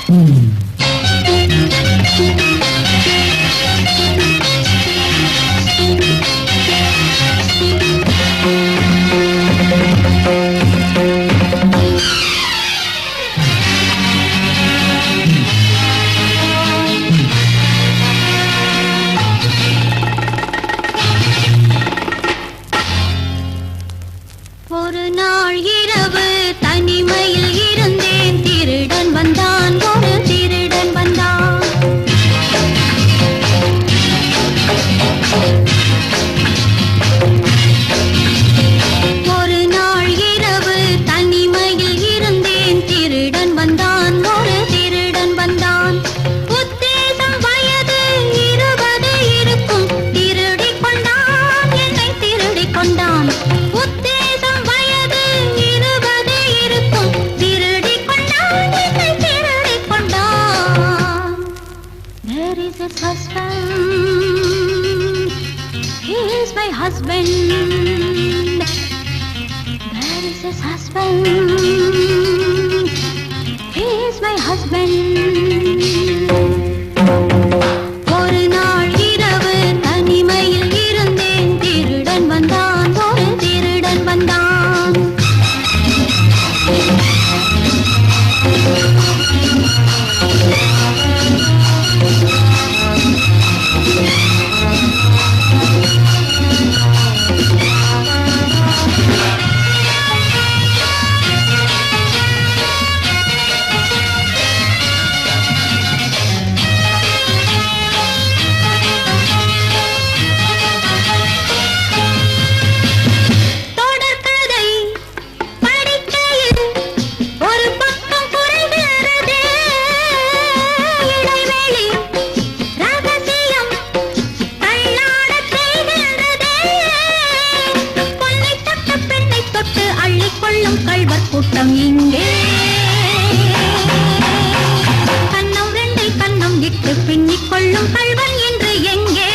ஒரு நாள் இரவு தனிமையில் இருந்தேன், திருடன் வந்தான், ஒரு திருடன் வந்தான். ஒரு நாள் இரவு தனிமையில் இருந்தேன், திருடன் வந்தான், ஒரு திருடன் வந்தான். உத்தேசம் வயது 20 இருக்கும், திருடிக் கொண்டான், என்னை திருடிக் கொண்டான். My husband, there is his husband, he is my husband. ஒரு நாள் இரவு தனிமையில் இருந்தேன், திருடன் வந்தான், ஒரு திருடன் வந்தான். கள்வர் கூட்டம் இங்கே கண்ணம் ரெண்டை கண்ணம் இட்டு பின்னிக் கொள்ளும் கள்வன் என்று எங்கே?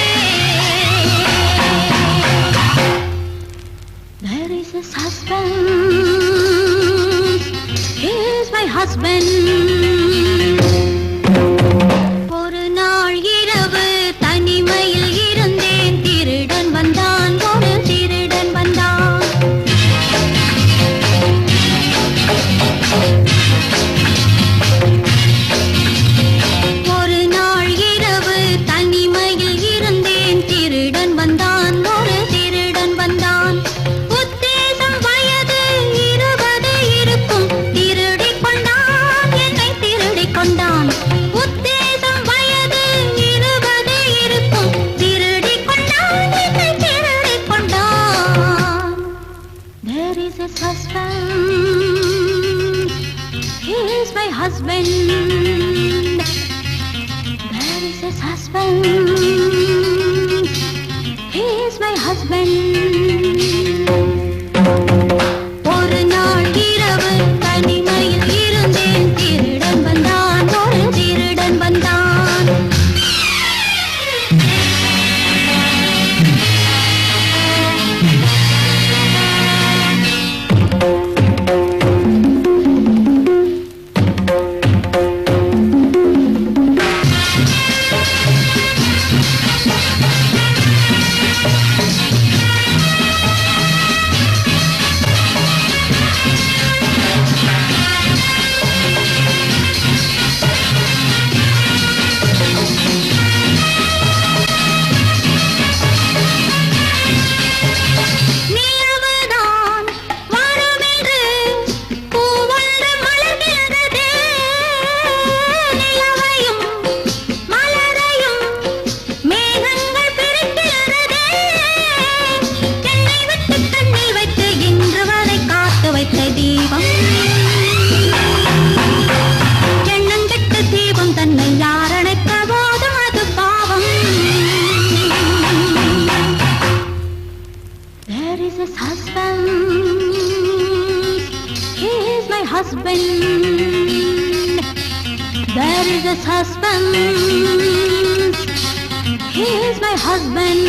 There is his husband, he is my husband. ஒரு நாள் இரவு தனிமையில் இருந்தேன், திருடன் வந்தான், ஒரு திருடன் வந்தான். ஒரு நாள் இரவு தனிமையில் இருந்தேன், திருடன் வந்தான், ஒரு திருடன் வந்தான். உத்தேசம் வயது 20 இருக்கும், திருடிக் கொண்டான், என்னை திருடிக் கொண்டான். உத்தேசம் வயது 20 இருக்கும், திருடிக் கொண்டான், என்னை திருடிக் கொண்டான். There is his husband, he is my husband. There is his husband, he is my husband. ஒரு நாள் இரவு தனிமையில் இருந்தேன், திருடன் வந்தான், ஒரு திருடன் வந்தான். Husband, there is his husband, he is my husband.